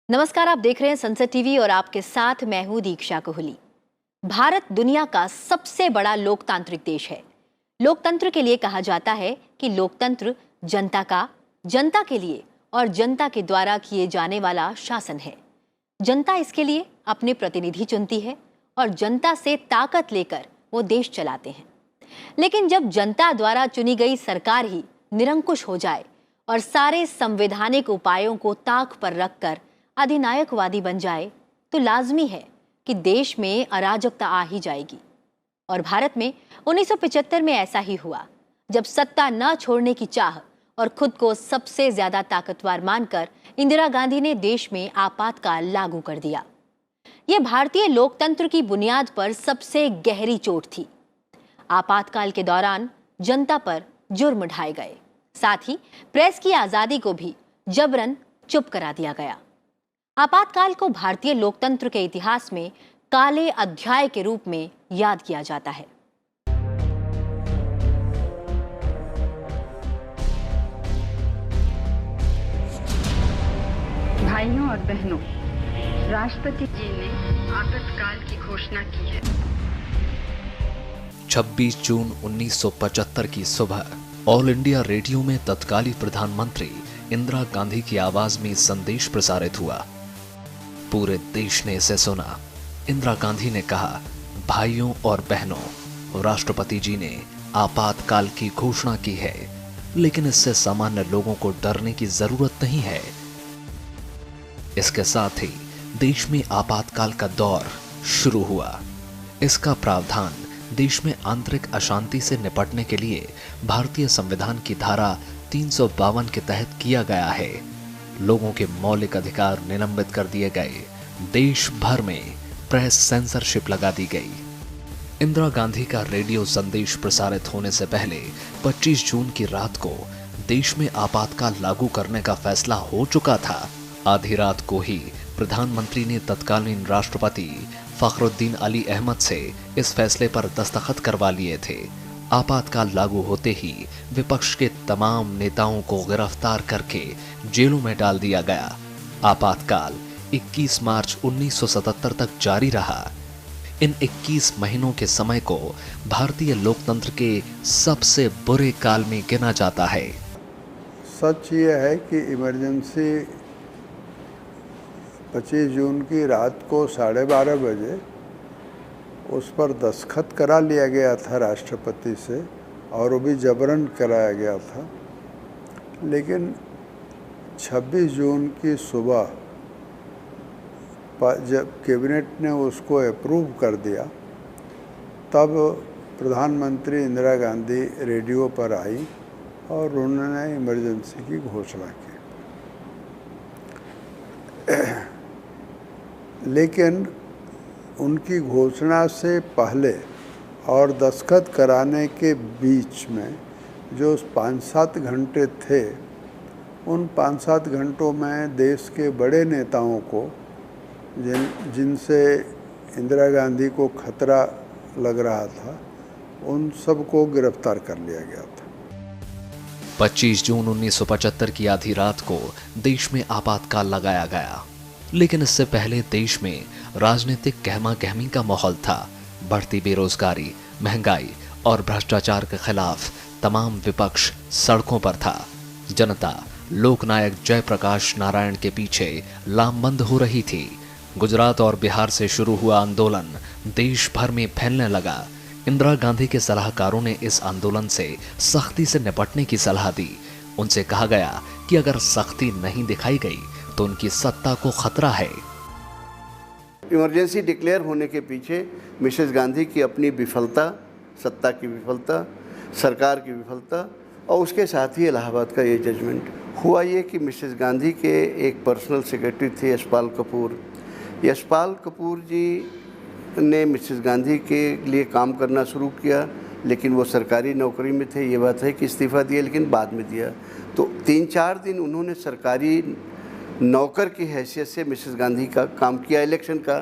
नमस्कार, आप देख रहे हैं संसद टीवी और आपके साथ मैं हूं दीक्षा कोहली। भारत दुनिया का सबसे बड़ा लोकतांत्रिक देश है। लोकतंत्र के लिए कहा जाता है कि लोकतंत्र जनता का, जनता के लिए और जनता के द्वारा किए जाने वाला शासन है। जनता इसके लिए अपने प्रतिनिधि चुनती है और जनता से ताकत लेकर वो देश चलाते हैं। लेकिन जब जनता द्वारा चुनी गई सरकार ही निरंकुश हो जाए और सारे संवैधानिक उपायों को ताक पर रखकर अधिनायकवादी बन जाए तो लाजमी है कि देश में अराजकता आ ही जाएगी। और भारत में 1975 में ऐसा ही हुआ, जब सत्ता न छोड़ने की चाह और खुद को सबसे ज्यादा ताकतवर मानकर इंदिरा गांधी ने देश में आपातकाल लागू कर दिया। यह भारतीय लोकतंत्र की बुनियाद पर सबसे गहरी चोट थी। आपातकाल के दौरान जनता पर जुर्म ढाए गए, साथ ही प्रेस की आजादी को भी जबरन चुप करा दिया गया। आपातकाल को भारतीय लोकतंत्र के इतिहास में काले अध्याय के रूप में याद किया जाता है। भाइयों और बहनों, राष्ट्रपति जी ने आपातकाल की घोषणा की है। 26 जून 1975 की सुबह ऑल इंडिया रेडियो में तत्कालीन प्रधानमंत्री इंदिरा गांधी की आवाज में संदेश प्रसारित हुआ। पूरे देश ने इसे सुना। इंदिरा गांधी ने कहा, भाइयों और बहनों, राष्ट्रपति जी ने आपातकाल की घोषणा की है, लेकिन इससे सामान्य लोगों को डरने की जरूरत नहीं है। इसके साथ ही देश में आपातकाल का दौर शुरू हुआ। इसका प्रावधान देश में आंतरिक अशांति से निपटने के लिए भारतीय संविधान की धारा 352 के तहत किया गया है। लोगों के मौलिक अधिकार निलंबित कर दिए गए। देश भर में प्रेस सेंसरशिप लगा दी गई। इंदिरा गांधी का रेडियो संदेश प्रसारित होने से पहले 25 जून की रात को देश में आपातकाल लागू करने का फैसला हो चुका था। आधी रात को ही प्रधानमंत्री ने तत्कालीन राष्ट्रपति फखरुद्दीन अली अहमद से इस फैसले पर दस्तखत करवा लिए थे। आपातकाल लागू होते ही विपक्ष के तमाम नेताओं को गिरफ्तार करके जेलों में डाल दिया गया। आपातकाल 21 मार्च 1977 तक जारी रहा। इन 21 महीनों के समय को भारतीय लोकतंत्र के सबसे बुरे काल में गिना जाता है। सच ये है कि इमरजेंसी 25 जून की रात को 12:30 बजे उस पर दस्तखत करा लिया गया था राष्ट्रपति से, और वो भी जबरन कराया गया था। लेकिन 26 जून की सुबह जब कैबिनेट ने उसको अप्रूव कर दिया, तब प्रधानमंत्री इंदिरा गांधी रेडियो पर आई और उन्होंने इमरजेंसी की घोषणा की। लेकिन उनकी घोषणा से पहले और दस्तखत कराने के बीच में जो 5-7 घंटे थे, उन 5-7 घंटों में देश के बड़े नेताओं को जिनसे इंदिरा गांधी को खतरा लग रहा था, उन सबको गिरफ्तार कर लिया गया था। 25 जून 1975 की आधी रात को देश में आपातकाल लगाया गया, लेकिन इससे पहले देश में राजनीतिक गहमा-गहमी का माहौल था। बढ़ती बेरोजगारी, महंगाई और भ्रष्टाचार के खिलाफ तमाम विपक्ष सड़कों पर था। जनता लोकनायक जयप्रकाश नारायण के पीछे लामबंद हो रही थी। गुजरात और बिहार से शुरू हुआ आंदोलन देश भर में फैलने लगा। इंदिरा गांधी के सलाहकारों ने इस आंदोलन से सख्ती से निपटने की सलाह दी। उनसे कहा गया कि अगर सख्ती नहीं दिखाई गई तो उनकी सत्ता को खतरा है। इमरजेंसी डिक्लेयर होने के पीछे मिसेस गांधी की अपनी विफलता, सत्ता की विफलता, सरकार की विफलता, और उसके साथ ही इलाहाबाद का ये जजमेंट हुआ। ये कि मिसेस गांधी के एक पर्सनल सेक्रेटरी थे यशपाल कपूर। यशपाल कपूर जी ने मिसेस गांधी के लिए काम करना शुरू किया, लेकिन वो सरकारी नौकरी में थे। ये बात है कि इस्तीफ़ा दिया, लेकिन बाद में दिया। तो 3-4 दिन उन्होंने सरकारी नौकर की हैसियत से मिसेस गांधी का काम किया इलेक्शन का।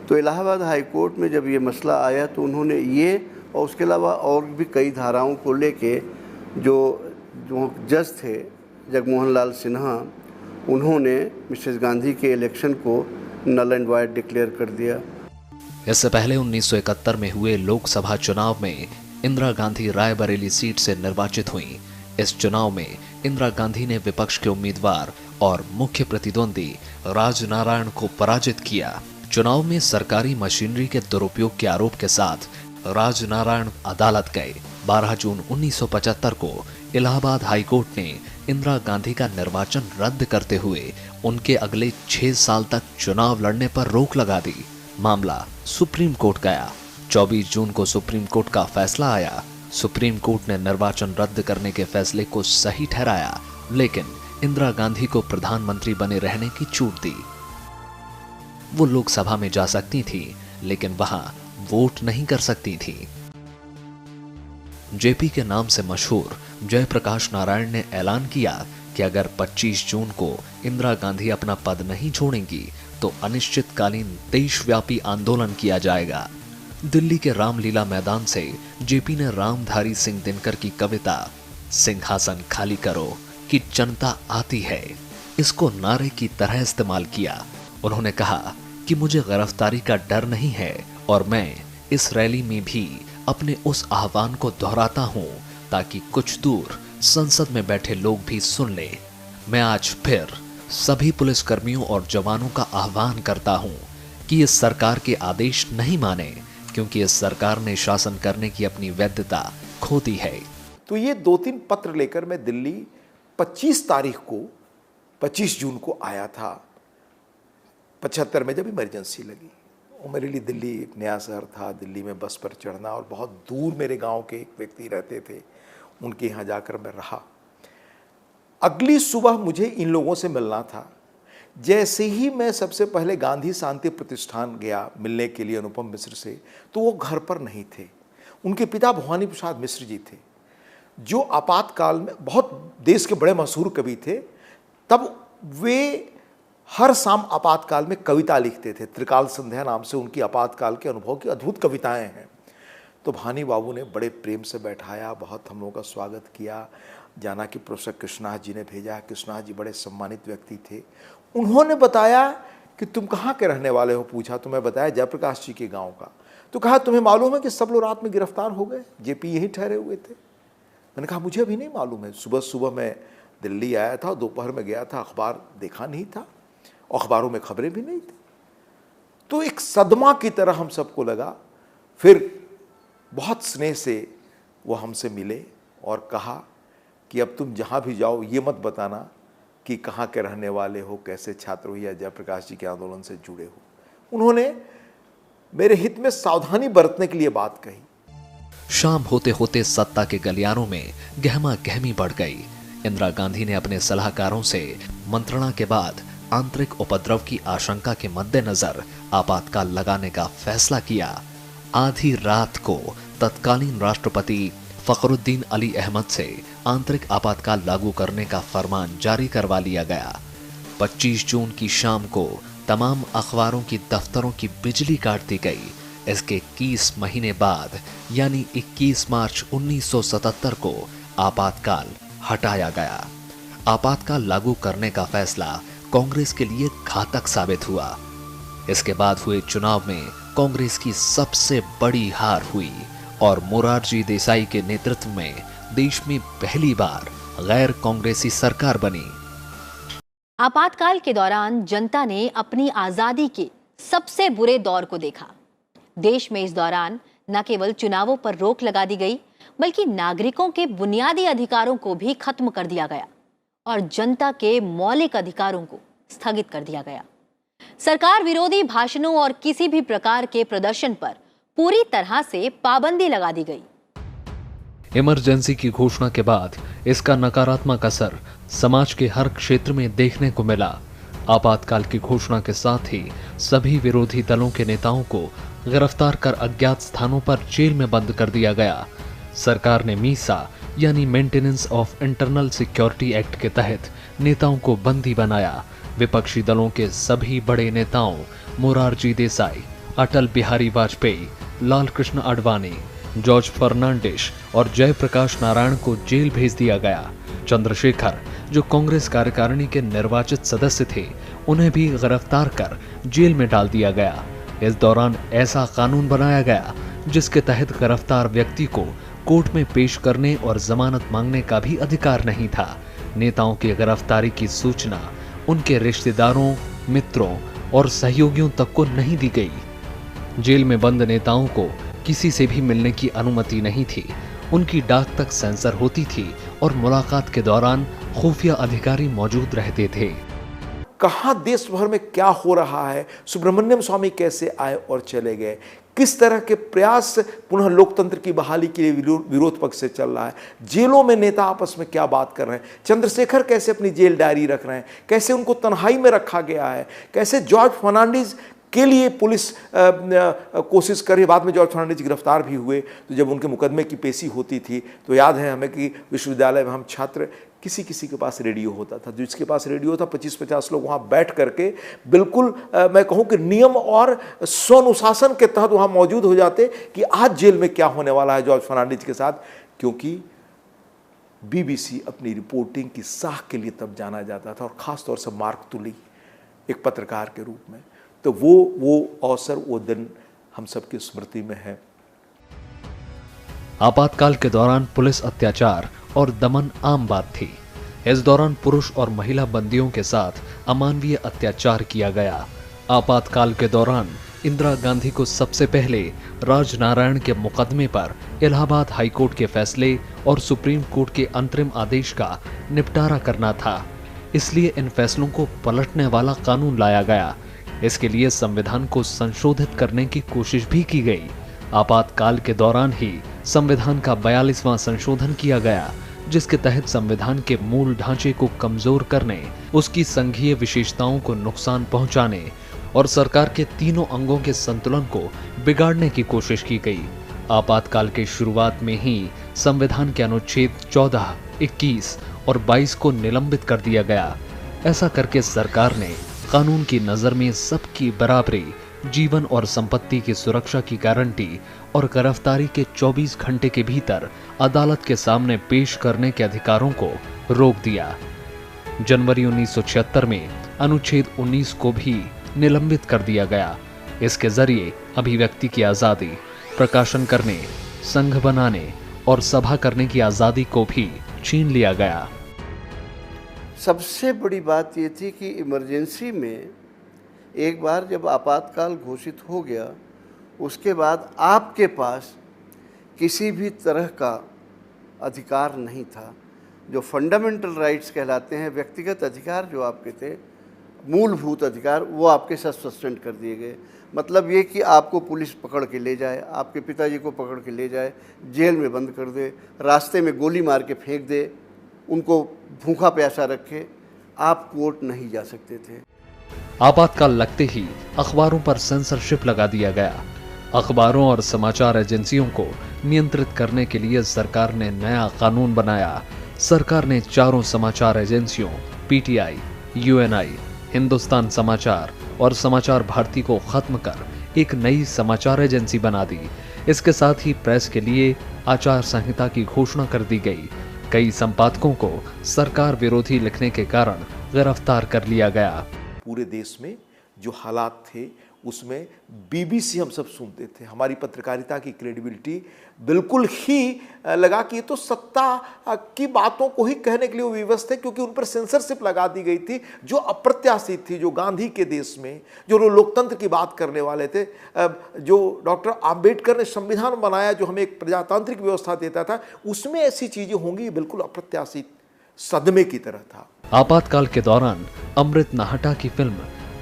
तो इलाहाबाद हाई कोर्ट में जब ये मसला आया तो उन्होंने ये और उसके अलावा और भी कई धाराओं को लेके जो जज थे जगमोहन लाल सिन्हा, उन्होंने मिसेस गांधी के इलेक्शन को नल एंड वाइड डिक्लेयर कर दिया। इससे पहले 1971 में हुए लोकसभा चुनाव में इंदिरा गांधी रायबरेली सीट से निर्वाचित हुई। इस चुनाव में इंदिरा गांधी ने विपक्ष के उम्मीदवार और मुख्य प्रतिद्वंदी राजनारायण को पराजित किया। चुनाव में सरकारी मशीनरी के दुरुपयोग के आरोप के साथ राजनारायण अदालत गए। 12 जून 1975 को इलाहाबाद हाईकोर्ट ने इंदिरा गांधी का निर्वाचन रद्द करते हुए उनके अगले 6 साल तक चुनाव लड़ने पर रोक लगा दी। मामला सुप्रीम कोर्ट गया। 24 जून को सुप्रीम कोर्ट का फैसला आया। सुप्रीम कोर्ट ने निर्वाचन रद्द करने के फैसले को सही ठहराया, लेकिन इंदिरा गांधी को प्रधानमंत्री बने रहने की छूट दी। वो लोकसभा में जा सकती थी, लेकिन वहां वोट नहीं कर सकती थी। जेपी के नाम से मशहूर जयप्रकाश नारायण ने ऐलान किया कि अगर 25 जून को इंदिरा गांधी अपना पद नहीं छोड़ेंगी तो अनिश्चितकालीन देशव्यापी आंदोलन किया जाएगा। दिल्ली के रामलीला मैदान से जेपी ने रामधारी सिंह दिनकर की कविता सिंहासन खाली करो कि जनता आती है, इसको नारे की तरह इस्तेमाल किया। उन्होंने कहा कि मुझे गिरफ्तारी का डर नहीं है और मैं इस रैली में भी अपने उस आह्वान को दोहराता हूं ताकि कुछ दूर संसद में बैठे लोग भी सुन ले। मैं आज फिर सभी पुलिसकर्मियों और जवानों का आह्वान करता हूं कि इस सरकार के आदेश नहीं माने, क्योंकि इस सरकार ने शासन करने की अपनी वैधता खो दी है। तो ये 2-3 पत्र लेकर मैं दिल्ली 25 जून को आया था। 75 में जब इमरजेंसी लगी, और मेरे लिए दिल्ली एक नया शहर था। दिल्ली में बस पर चढ़ना, और बहुत दूर मेरे गांव के एक व्यक्ति रहते थे, उनके यहाँ जाकर मैं रहा। अगली सुबह मुझे इन लोगों से मिलना था। जैसे ही मैं सबसे पहले गांधी शांति प्रतिष्ठान गया मिलने के लिए अनुपम मिश्र से, तो वो घर पर नहीं थे। उनके पिता भवानी प्रसाद मिश्र जी थे, जो आपातकाल में बहुत देश के बड़े मशहूर कवि थे। तब वे हर शाम आपातकाल में कविता लिखते थे। त्रिकाल संध्या नाम से उनकी आपातकाल के अनुभव की अद्भुत कविताएं हैं। तो भानी बाबू ने बड़े प्रेम से बैठाया, बहुत हम लोगों का स्वागत किया। जाना कि प्रोफेसर कृष्णा जी ने भेजा। कृष्णा जी बड़े सम्मानित व्यक्ति थे। उन्होंने बताया कि तुम कहाँ के रहने वाले हो, पूछा तो मैं बताया जयप्रकाश जी के गाँव का। तो कहा तुम्हें मालूम है कि सब लोग रात में गिरफ्तार हो गए, जेपी यहीं ठहरे हुए थे। मैंने कहा मुझे अभी नहीं मालूम है। सुबह सुबह मैं दिल्ली आया था, दोपहर में गया था, अखबार देखा नहीं था, अखबारों में खबरें भी नहीं थी। तो एक सदमा की तरह हम सबको लगा। फिर बहुत स्नेह से वो हमसे मिले और कहा कि अब तुम जहाँ भी जाओ ये मत बताना कि कहाँ के रहने वाले हो, कैसे छात्र हो या जयप्रकाश जी के आंदोलन से जुड़े हो। उन्होंने मेरे हित में सावधानी बरतने के लिए बात कही। शाम होते होते सत्ता के गलियारों में गहमा गहमी बढ़ गई। इंदिरा गांधी ने अपने सलाहकारों से मंत्रणा के बाद आंतरिक उपद्रव की आशंका के मद्देनजर आपातकाल लगाने का फैसला किया। आधी रात को तत्कालीन राष्ट्रपति फखरुद्दीन अली अहमद से आंतरिक आपातकाल लागू करने का फरमान जारी करवा लिया गया। 25 जून की शाम को तमाम अखबारों की दफ्तरों की बिजली काट दी गई। इसके 21 महीने बाद यानी 21 मार्च 1977 को आपातकाल हटाया गया। आपातकाल लागू करने का फैसला कांग्रेस के लिए घातक साबित हुआ। इसके बाद हुए चुनाव में कांग्रेस की सबसे बड़ी हार हुई और मोरारजी देसाई के नेतृत्व में देश में पहली बार गैर कांग्रेसी सरकार बनी। आपातकाल के दौरान जनता ने अपनी आजादी के सबसे बुरे दौर को देखा। देश में इस दौरान न केवल चुनावों पर रोक लगा दी गई, बल्कि नागरिकों के बुनियादी अधिकारों को भी खत्म कर दिया गया और जनता के मौलिक अधिकारों को स्थगित कर दिया गया। सरकार विरोधी भाषणों और किसी भी प्रकार के प्रदर्शन पर पूरी तरह से पाबंदी लगा दी गई। इमरजेंसी की घोषणा के बाद इसका नकारात्मक असर समाज के हर क्षेत्र में देखने को मिला। आपातकाल की घोषणा के साथ ही सभी विरोधी दलों के नेताओं को गिरफ्तार कर अज्ञात स्थानों पर जेल में बंद कर दिया गया। सरकार ने मीसा यानी maintenance of internal security act के तहत नेताओं को बंदी बनाया। विपक्षी दलों के सभी बड़े नेताओं मोरारजी देसाई, अटल बिहारी वाजपेयी, लाल कृष्ण आडवाणी, जॉर्ज फर्नांडिस और जयप्रकाश नारायण को जेल भेज दिया गया। चंद्रशेखर, जो कांग्रेस कार्यकारिणी के निर्वाचित सदस्य थे, उन्हें भी गिरफ्तार कर जेल में डाल दिया गया। इस दौरान ऐसा कानून बनाया गया जिसके तहत गिरफ्तार व्यक्ति को कोर्ट में पेश करने और जमानत मांगने का भी अधिकार नहीं था। नेताओं की गिरफ्तारी की सूचना उनके रिश्तेदारों, मित्रों और सहयोगियों तक को नहीं दी गई। जेल में बंद नेताओं को किसी से भी मिलने की अनुमति नहीं थी। उनकी डाक तक सेंसर होती थी और मुलाकात के दौरान खुफिया अधिकारी मौजूद रहते थे। कहाँ देश भर में क्या हो रहा है, सुब्रमण्यम स्वामी कैसे आए और चले गए, किस तरह के प्रयास पुनः लोकतंत्र की बहाली के लिए विरोध पक्ष से चल रहा है, जेलों में नेता आपस में क्या बात कर रहे हैं, चंद्रशेखर कैसे अपनी जेल डायरी रख रहे हैं, कैसे उनको तन्हाई में रखा गया है, कैसे जॉर्ज फर्नांडिस के लिए पुलिस कोशिश कर रही। बाद में जॉर्ज फर्नांडिस गिरफ्तार भी हुए, तो जब उनके मुकदमे की पेशी होती थी तो याद है हमें कि विश्वविद्यालय में हम छात्र किसी किसी के पास रेडियो होता था, जिसके पास रेडियो था 25-50 लोग वहाँ बैठ करके बिल्कुल मैं कहूँ कि नियम और स्वानुशासन के तहत वहाँ मौजूद हो जाते कि आज जेल में क्या होने वाला है जॉर्ज फर्नांडिस के साथ, क्योंकि बीबीसी अपनी रिपोर्टिंग की साख के लिए तब जाना जाता था, और ख़ास तौर से मार्क तुली एक पत्रकार के रूप में। तो वो अवसर, वो दिन हम सबकी स्मृति में है। आपातकाल के दौरान पुलिस अत्याचार और दमन आम बात थी। इस दौरान पुरुष और महिला बंदियों के साथ अमानवीय अत्याचार किया गया। आपातकाल के दौरान इंदिरा गांधी को सबसे पहले राजनारायण के मुकदमे पर इलाहाबाद हाईकोर्ट के फैसले और सुप्रीम कोर्ट के अंतरिम आदेश का निपटारा करना था, इसलिए इन फैसलों को पलटने वाला कानून लाया गया। इसके लिए संविधान को संशोधित करने की कोशिश भी की गई। आपातकाल के दौरान ही संविधान का 42वां संशोधन किया गया, जिसके तहत संविधान के मूल ढांचे को कमजोर करने, उसकी संघीय विशेषताओं को नुकसान पहुंचाने और सरकार के तीनों अंगों के संतुलन को बिगाड़ने की कोशिश की गई। आपातकाल के शुरुआत में ही संविधान के अनुच्छेद 14, 21 और 22 को निलंबित कर दिया गया। ऐसा करके सरकार ने कानून की नजर में सबकी बराबरी, जीवन और संपत्ति की सुरक्षा की गारंटी और गिरफ्तारी के 24 घंटे के भीतर अदालत के सामने पेश करने के अधिकारों को रोक दिया। जनवरी 1976 में अनुच्छेद 19 को भी निलंबित कर दिया गया। इसके जरिए अभिव्यक्ति की आजादी, प्रकाशन करने, संघ बनाने और सभा करने की आजादी को भी छीन लिया गया। सबसे बड़ी बात ये थी कि इमरजेंसी में एक बार जब आपातकाल घोषित हो गया, उसके बाद आपके पास किसी भी तरह का अधिकार नहीं था। जो फंडामेंटल राइट्स कहलाते हैं, व्यक्तिगत अधिकार जो आपके थे, मूलभूत अधिकार, वो आपके साथ सस्पेंड कर दिए गए। मतलब ये कि आपको पुलिस पकड़ के ले जाए, आपके पिताजी को पकड़ के ले जाए, जेल में बंद कर दे, रास्ते में गोली मार के फेंक दे, उनको भूखा प्यासा रखे, आप कोर्ट नहीं जा सकते थे। आपातकाल लगते ही अखबारों पर सेंसरशिप लगा दिया गया। अखबारों और समाचार एजेंसियों को नियंत्रित करने के लिए सरकार ने नया कानून बनाया। सरकार ने चारों समाचार एजेंसियों पीटीआई, यूएनआई, हिंदुस्तान समाचार और समाचार भारती को खत्म कर एक नई समाचार एजेंसी बना दी। इसके साथ ही प्रेस के लिए आचार संहिता की घोषणा कर दी गई। कई संपादकों को सरकार विरोधी लिखने के कारण गिरफ्तार कर लिया गया। पूरे देश में जो हालात थे उसमें बीबीसी हम सब सुनते थे। हमारी पत्रकारिता की क्रेडिबिलिटी बिल्कुल ही लगा कि ये तो सत्ता की बातों को ही कहने के लिए विवश थे, क्योंकि उन पर सेंसरशिप लगा दी गई थी जो अप्रत्याशित थी। जो गांधी के देश में जो लोकतंत्र की बात करने वाले थे, जो डॉक्टर आम्बेडकर ने संविधान बनाया जो हमें एक प्रजातांत्रिक व्यवस्था देता था, उसमें ऐसी चीजें होंगी बिल्कुल अप्रत्याशित सदमे की तरह था। आपातकाल के दौरान अमृत नाहटा की फिल्म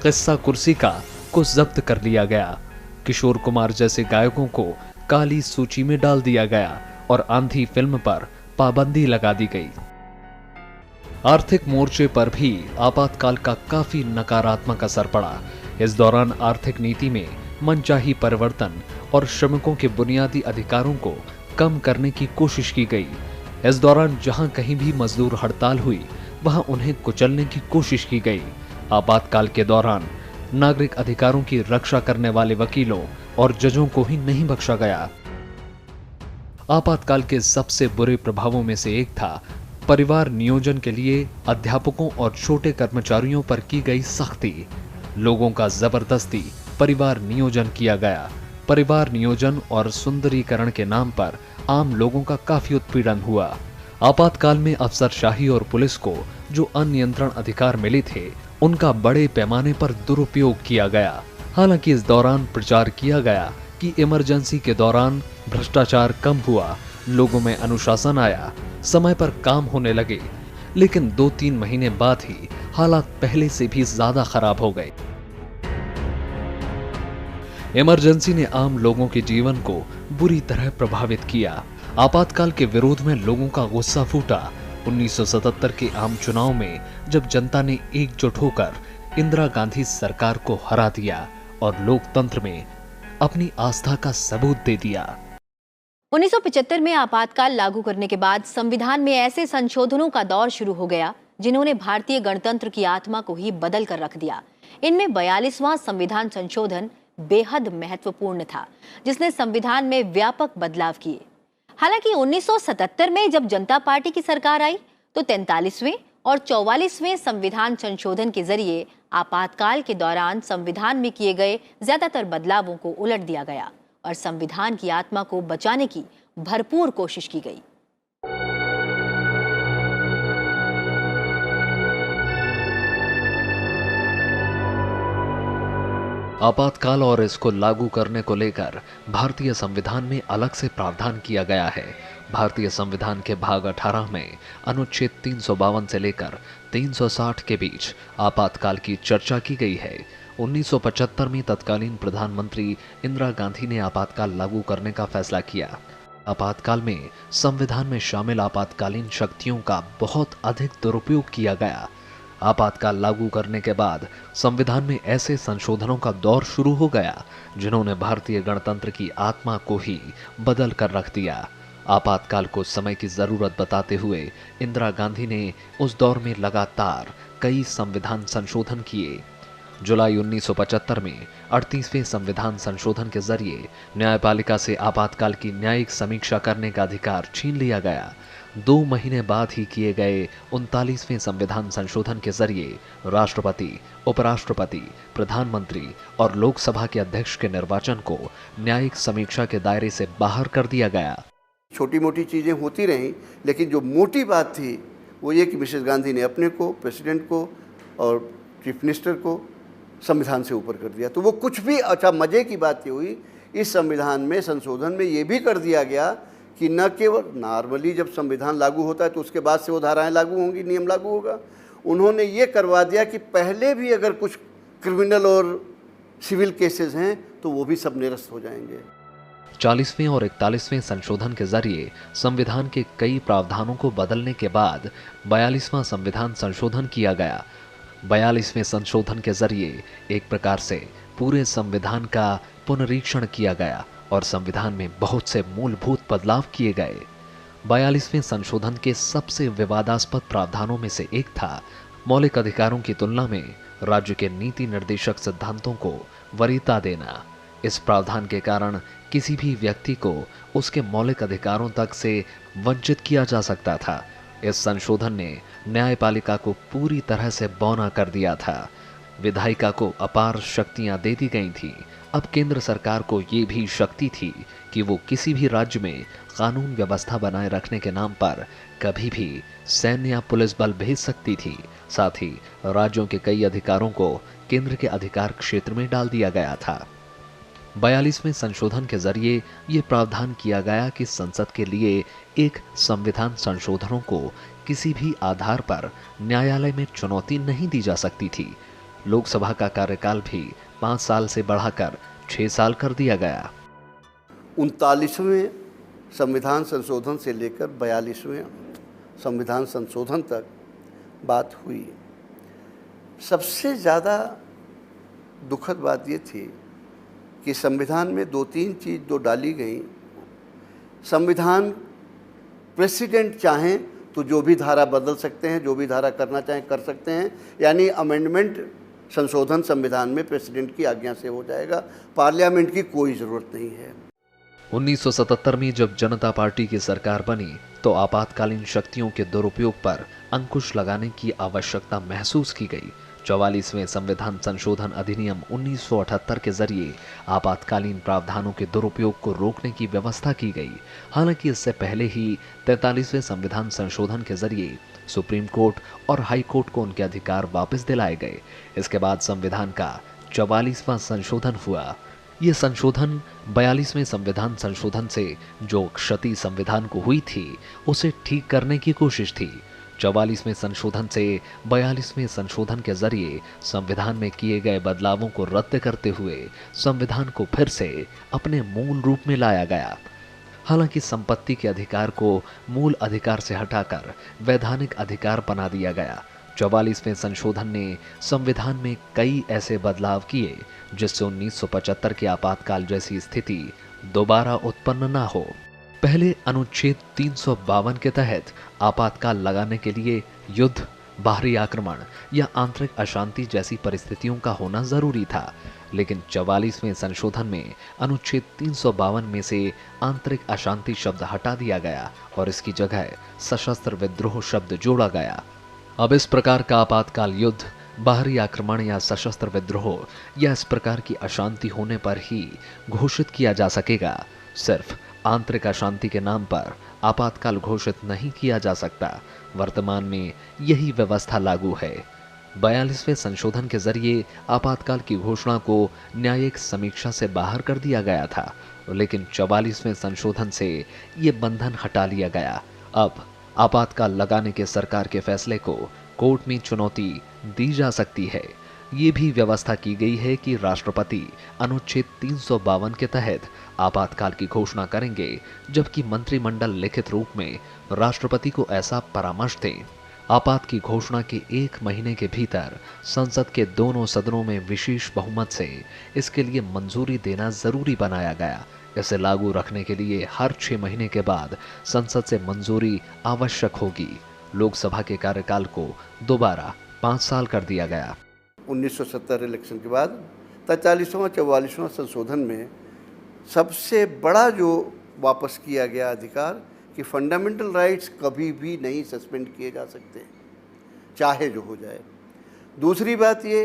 किस्सा कुर्सी का को जब्त कर लिया गया। किशोर कुमार जैसे गायकों को काली सूची में डाल दिया गया और आंधी फिल्म पर पाबंदी लगा दी गई। आर्थिक मोर्चे पर भी आपातकाल का काफी नकारात्मक असर पड़ा। इस दौरान आर्थिक नीति में मनचाही परिवर्तन और श्रमिकों के बुनियादी अधिकारों को कम करने की कोशिश की गई। इस दौरान जहां कहीं भी मजदूर हड़ताल हुई, वहां उन्हें कुचलने की कोशिश की गई। आपातकाल के दौरान नागरिक अधिकारों की रक्षा करने वाले वकीलों और जजों को ही नहीं बख्शा गया। आपातकाल के सबसे बुरे प्रभावों में से एक था परिवार नियोजन के लिए अध्यापकों और छोटे कर्मचारियों पर की गई सख्ती, लोगों का जबरदस्ती परिवार नियोजन किया गया। परिवार नियोजन और सुंदरीकरण के नाम पर आम लोगों का काफी उत्पीड़न हुआ। आपातकाल में अफसरशाही और पुलिस को जो अनियंत्रण अधिकार मिले थे, उनका बड़े पैमाने पर दुरुपयोग किया गया। हालांकि इस दौरान प्रचार किया गया कि इमरजेंसी के दौरान भ्रष्टाचार कम हुआ, लोगों में अनुशासन आया, समय पर काम होने लगे, लेकिन 2-3 महीने बाद ही हालात पहले से भी ज्यादा खराब हो गए। इमरजेंसी ने आम लोगों के जीवन को बुरी तरह प्रभावित किया। आपातकाल के विरोध में लोगों का गुस्सा फूटा। 1977 के आम चुनाव में जब जनता ने एकजुट होकर इंदिरा गांधी सरकार को हरा दिया और लोकतंत्र में अपनी आस्था का सबूत दे दिया। 1975 में आपातकाल लागू करने के बाद संविधान में ऐसे संशोधनों का दौर शुरू हो गया जिन्होंने भारतीय गणतंत्र की आत्मा को ही बदल कर रख दिया। इनमें 42वां संविधान संशोधन बेहद महत्वपूर्ण था, जिसने संविधान में व्यापक बदलाव किए। हालांकि 1977 में जब जनता पार्टी की सरकार आई तो 43वें और 44वें संविधान संशोधन के जरिए आपातकाल के दौरान संविधान में किए गए ज्यादातर बदलावों को उलट दिया गया और संविधान की आत्मा को बचाने की भरपूर कोशिश की गई। आपातकाल और इसको लागू करने को लेकर भारतीय संविधान में अलग से प्रावधान किया गया है। भारतीय संविधान के भाग 18 में अनुच्छेद 352 से लेकर 360 के बीच आपातकाल की चर्चा की गई है। 1975 में तत्कालीन प्रधानमंत्री इंदिरा गांधी ने आपातकाल लागू करने का फैसला किया। आपातकाल में संविधान में शामिल आपातकालीन शक्तियों का बहुत अधिक दुरुपयोग किया गया। आपातकाल लागू करने के बाद संविधान में ऐसे संशोधनों का दौर शुरू हो गया जिन्होंने भारतीय गणतंत्र की आत्मा को ही बदल कर रख दिया। आपातकाल को समय की जरूरत बताते हुए इंदिरा गांधी ने उस दौर में लगातार कई संविधान संशोधन किए। जुलाई 1975 में 38वें संविधान संशोधन के जरिए न्यायपालिका से आपातकाल की न्यायिक समीक्षा करने का अधिकार छीन लिया गया। 2 महीने बाद ही किए गए 39वें संविधान संशोधन के जरिए राष्ट्रपति, उपराष्ट्रपति, प्रधानमंत्री और लोकसभा के अध्यक्ष के निर्वाचन को न्यायिक समीक्षा के दायरे से बाहर कर दिया गया। छोटी मोटी चीज़ें होती रहीं, लेकिन जो मोटी बात थी वो ये कि मिसेस गांधी ने अपने को, प्रेसिडेंट को और चीफ मिनिस्टर को संविधान से ऊपर कर दिया। तो वो कुछ भी अच्छा मज़े की बात ये हुई, इस संविधान में संशोधन में ये भी कर दिया गया कि न केवल नॉर्मली जब संविधान लागू होता है तो उसके बाद से वो धाराएं लागू होंगी, नियम लागू होगा। उन्होंने ये करवा दिया कि पहले भी अगर कुछ क्रिमिनल और सिविल केसेस हैं तो वो भी सब निरस्त हो जाएंगे। 40वें और 41वें संशोधन के जरिए संविधान के कई प्रावधानों को बदलने के बाद 42वां संविधान संशोधन किया गया। 42वें संशोधन के जरिए एक प्रकार से पूरे संविधान का पुनरीक्षण किया गया और संविधान में बहुत से मूलभूत बदलाव किए गए। 42वें संशोधन के सबसे विवादास्पद प्रावधानों में से एक था मौलिक अधिकारों की तुलना में राज्य के नीति निर्देशक सिद्धांतों को वरीयता देना। इस प्रावधान के कारण किसी भी व्यक्ति को उसके मौलिक अधिकारों तक से वंचित किया जा सकता था। इस संशोधन ने न्यायपालिका को पूरी तरह से बौना कर दिया था। विधायिका को अपार शक्तियां दे दी गई थी। अब केंद्र सरकार को ये भी शक्ति थी कि वो किसी भी राज्य में कानून व्यवस्था बनाए रखने के नाम पर कभी भी सैन्य या पुलिस बल भेज सकती थी। साथ ही राज्यों के कई अधिकारों को केंद्र के अधिकार क्षेत्र में डाल दिया गया था। 42वें संशोधन के जरिए ये प्रावधान किया गया कि संसद के लिए एक संविधान संशोधनों को किसी भी आधार पर न्यायालय में चुनौती नहीं दी जा सकती थी। लोकसभा का कार्यकाल भी 5 साल से बढ़ाकर 6 साल कर दिया गया। 39वें संविधान संशोधन से लेकर 42वें संविधान संशोधन तक बात हुई। सबसे ज़्यादा दुखद बात ये थी कि संविधान में 2-3 चीज़ जो डाली गई, संविधान प्रेसिडेंट चाहें तो जो भी धारा बदल सकते हैं, जो भी धारा करना चाहें कर सकते हैं, यानी अमेंडमेंट संशोधन संविधान में प्रेसिडेंट की आज्ञा से हो जाएगा, पार्लियामेंट की कोई ज़रूरत नहीं है। 1977 में जब जनता पार्टी की सरकार बनी तो आपातकालीन शक्तियों के दुरुपयोग पर अंकुश लगाने की आवश्यकता महसूस की गई। 44वें संविधान संशोधन अधिनियम 1978 के जरिए आपातकालीन प्रावधानों के दुरुपयोग को रोकने की व्यवस्था की गई। हालांकि इससे पहले ही 43वें संविधान संशोधन के जरिए सुप्रीम कोर्ट और हाई कोर्ट को उनके अधिकार वापस दिलाए गए। इसके बाद संविधान का 44वां संशोधन हुआ। ये संशोधन 42वें संविधान संशोधन से जो क्षति संविधान को हुई थी उसे ठीक करने की कोशिश थी। 44वें संशोधन से 42वें संशोधन के जरिए संविधान में किए गए बदलावों को रद्द करते हुए संविधान को फिर से अपने मूल रूप में लाया गया। हालांकि संपत्ति के अधिकार को मूल अधिकार से हटाकर वैधानिक अधिकार बना दिया गया। 44वें संशोधन ने संविधान में कई ऐसे बदलाव किए जिससे 1975 के आपातकाल जैसी स्थिति दोबारा उत्पन्न न हो। पहले अनुच्छेद 352 के तहत आपातकाल लगाने के लिए युद्ध, बाहरी आक्रमण या आंतरिक अशांति जैसी परिस्थितियों का होना जरूरी था, लेकिन 44वें संशोधन में अनुच्छेद 352 में से आंतरिक अशांति शब्द हटा दिया गया और इसकी जगह सशस्त्र विद्रोह शब्द जोड़ा गया। अब इस प्रकार का आपातकाल युद्ध, बाहरी आक्रमण या सशस्त्र विद्रोह या इस प्रकार की अशांति होने पर ही घोषित किया जा सकेगा। सिर्फ आंतरिक अशांति के नाम पर आपातकाल घोषित नहीं किया जा सकता। वर्तमान में यही व्यवस्था लागू है। 42वें संशोधन के जरिए आपातकाल की घोषणा को न्यायिक समीक्षा से बाहर कर दिया गया था, लेकिन 44वें संशोधन से ये बंधन हटा लिया गया। अब आपातकाल लगाने के सरकार के फैसले को कोर्ट में चुनौती दी जा सकती है। ये भी व्यवस्था की गई है कि राष्ट्रपति अनुच्छेद 352 के तहत आपातकाल की घोषणा करेंगे, जबकि मंत्रिमंडल लिखित रूप में राष्ट्रपति को ऐसा परामर्श दे। आपात की घोषणा के 1 महीने के भीतर संसद के दोनों सदनों में विशेष बहुमत से इसके लिए मंजूरी देना जरूरी बनाया गया। इसे लागू रखने के लिए हर 6 महीने के बाद संसद से मंजूरी आवश्यक होगी। लोकसभा के कार्यकाल को दोबारा 5 साल कर दिया गया। 1970 इलेक्शन के बाद 43वां 44वां संशोधन में सबसे बड़ा जो वापस किया गया अधिकार कि फंडामेंटल राइट्स कभी भी नहीं सस्पेंड किए जा सकते, चाहे जो हो जाए। दूसरी बात ये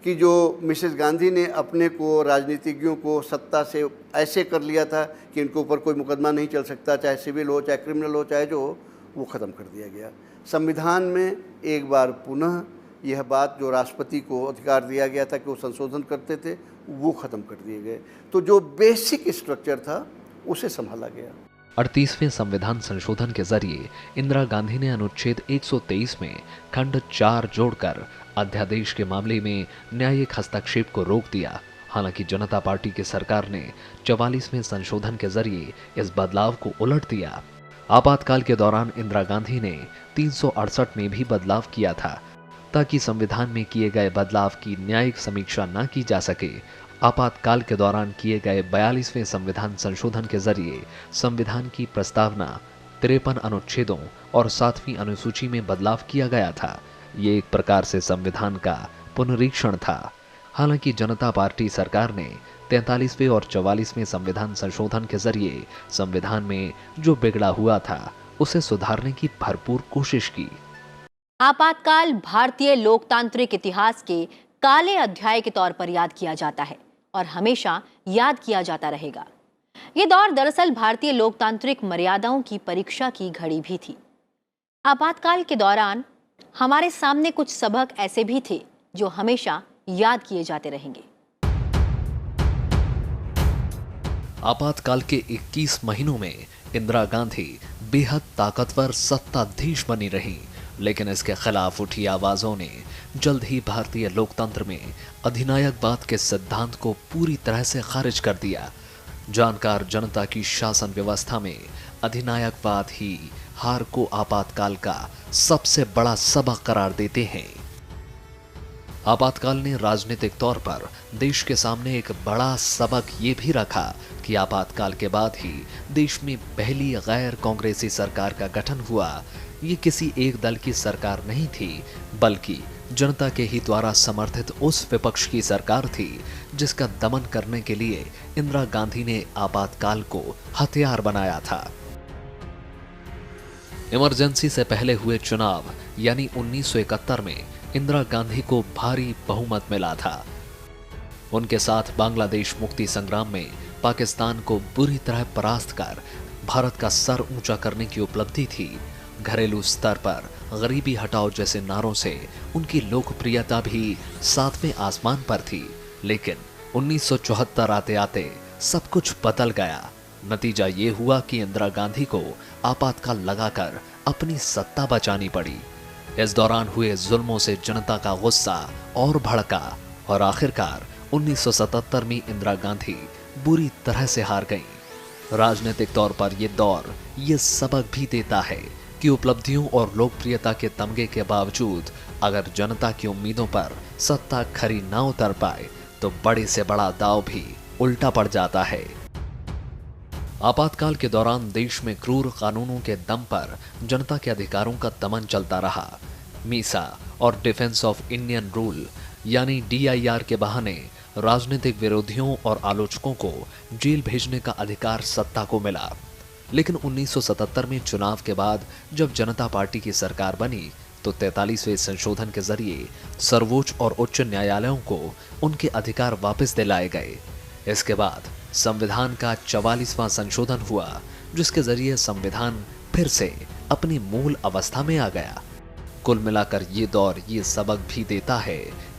कि जो मिसेस गांधी ने अपने को, राजनीतिज्ञों को सत्ता से ऐसे कर लिया था कि इनके ऊपर कोई मुकदमा नहीं चल सकता, चाहे सिविल हो, चाहे क्रिमिनल हो, चाहे जो हो, वो ख़त्म कर दिया गया। संविधान में एक बार पुनः यह बात जो राष्ट्रपति को अधिकार दिया गया था कि वो संशोधन करते थे, वो ख़त्म कर दिए गए। तो जो बेसिक स्ट्रक्चर था उसे संभाला गया। 38वें संविधान संशोधन के जरिए इंदिरा गांधी ने अनुच्छेद 123 में खंड 4 जोड़कर अध्यादेश के मामले में न्यायिक हस्तक्षेप को रोक दिया। हालांकि जनता पार्टी की सरकार ने 44वें संशोधन के जरिए इस बदलाव को उलट दिया। आपातकाल के दौरान इंदिरा गांधी ने 368 में भी बदलाव किया था ताकि संविधान में किए गए बदलाव की न्यायिक समीक्षा न की जा सके। आपातकाल के दौरान किए गए 42वें संविधान संशोधन के जरिए संविधान की प्रस्तावना 53 अनुच्छेदों और 7वीं अनुसूची में बदलाव किया गया था। ये एक प्रकार से संविधान का पुनरीक्षण था। हालांकि जनता पार्टी सरकार ने 43वें और 44वें संविधान संशोधन के जरिए संविधान में जो बिगड़ा हुआ था उसे सुधारने की भरपूर कोशिश की। आपातकाल भारतीय लोकतांत्रिक इतिहास के काले अध्याय के तौर पर याद किया जाता है और हमेशा याद किया जाता रहेगा। ये दौर दरअसल भारतीय लोकतांत्रिक मर्यादाओं की परीक्षा की घड़ी भी थी। आपातकाल के दौरान हमारे सामने कुछ सबक ऐसे भी थे जो हमेशा याद किए जाते रहेंगे। आपातकाल के 21 महीनों में इंदिरा गांधी बेहद ताकतवर सत्ताधीश बनी रही, लेकिन इसके खिलाफ उठी आवाजों ने जल्द ही भारतीय लोकतंत्र में अधिनायकवाद के सिद्धांत को पूरी तरह से खारिज कर दिया। जानकार जनता की शासन व्यवस्था में अधिनायकवाद ही हार को आपातकाल का सबसे बड़ा सबक करार देते हैं। आपातकाल ने राजनीतिक तौर पर देश के सामने एक बड़ा सबक ये भी रखा कि आपातकाल के बाद ही देश में पहली गैर कांग्रेसी सरकार का गठन हुआ। ये किसी एक दल की सरकार नहीं थी, बल्कि जनता के ही द्वारा समर्थित उस विपक्ष की सरकार थी जिसका दमन करने के लिए इंदिरा गांधी ने आपातकाल को हथियार बनाया था। इमरजेंसी से पहले हुए चुनाव यानी 1971 में इंदिरा गांधी को भारी बहुमत मिला था। उनके साथ बांग्लादेश मुक्ति संग्राम में पाकिस्तान को बुरी तरह परास्त कर भारत का सर ऊंचा करने की उपलब्धि थी। घरेलू स्तर पर गरीबी हटाओ जैसे नारों से उनकी लोकप्रियता भी 7वें आसमान पर थी। लेकिन 1974 आते आते सब कुछ बदल गया। नतीजा ये हुआ कि इंदिरा गांधी को आपातकाल लगाकर अपनी सत्ता बचानी पड़ी। इस दौरान हुए जुल्मों से जनता का गुस्सा और भड़का और आखिरकार 1977 में इंदिरा गांधी बुरी तरह से हार गईं। राजनीतिक तौर पर यह दौर ये सबक भी देता है कि उपलब्धियों और लोकप्रियता के तमगे के बावजूद अगर जनता की उम्मीदों पर सत्ता खरी ना उतर पाए तो बड़े से बड़ा दांव भी उल्टा पड़ जाता है। आपातकाल के दौरान देश में क्रूर कानूनों के दम पर जनता के अधिकारों का दमन चलता रहा। मीसा और डिफेंस ऑफ इंडियन रूल यानी DIR के बहाने राजनीतिक विरोधियों और आलोचकों को जेल भेजने का अधिकार सत्ता को मिला। लेकिन 1977 में चुनाव के बाद जब जनता पार्टी की सरकार बनी तो 43वें संशोधन के जरिए सर्वोच्च और उच्च न्यायालयों को उनके अधिकार वापस दिलाए गए। इसके बाद संविधान का 44वां संशोधन हुआ, जिसके जरिए संविधान फिर से अपनी मूल अवस्था में आ गया। कुल मिलाकर ये दौर ये सबक भी देता है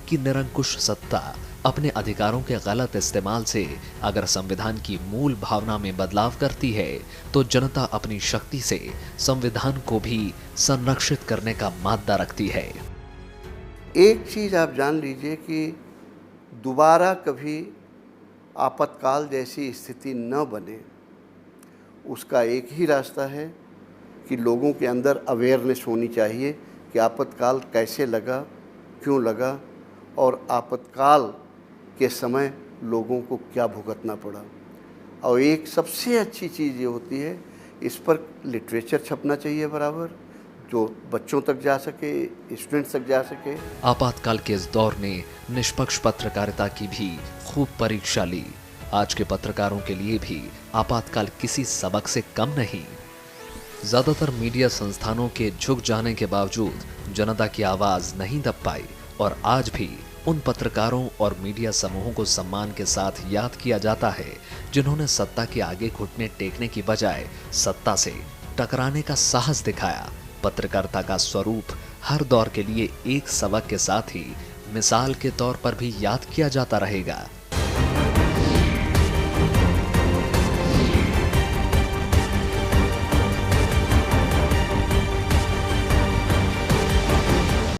कि निरंकुश सत्ता अपने अधिकारों के गलत इस्तेमाल से अगर संविधान की मूल भावना में बदलाव करती है तो जनता अपनी शक्ति से संविधान को भी संरक्षित करने का मादा रखती है। एक चीज़ आप जान लीजिए कि दोबारा कभी आपातकाल जैसी स्थिति न बने, उसका एक ही रास्ता है कि लोगों के अंदर अवेयरनेस होनी चाहिए कि आपातकाल कैसे लगा, क्यों लगा और आपातकाल के समय लोगों को क्या भुगतना पड़ा। और एक सबसे अच्छी चीज़ ये होती है, इस पर लिटरेचर छपना चाहिए बराबर, जो बच्चों तक जा सके, स्टूडेंट्स तक जा सके। आपातकाल के इस दौर ने निष्पक्ष पत्रकारिता की भी खूब परीक्षा ली। आज के पत्रकारों के लिए भी आपातकाल किसी सबक से कम नहीं। ज्यादातर मीडिया संस्थानों के झुक जाने के बावजूद जनता की आवाज नहीं दब पाई और आज भी उन पत्रकारों और मीडिया समूहों को सम्मान के साथ याद किया जाता है जिन्होंने सत्ता के आगे घुटने टेकने की बजाय सत्ता से टकराने का साहस दिखाया। पत्रकारिता का स्वरूप हर दौर के लिए एक सबक के साथ ही मिसाल के तौर पर भी याद किया जाता रहेगा।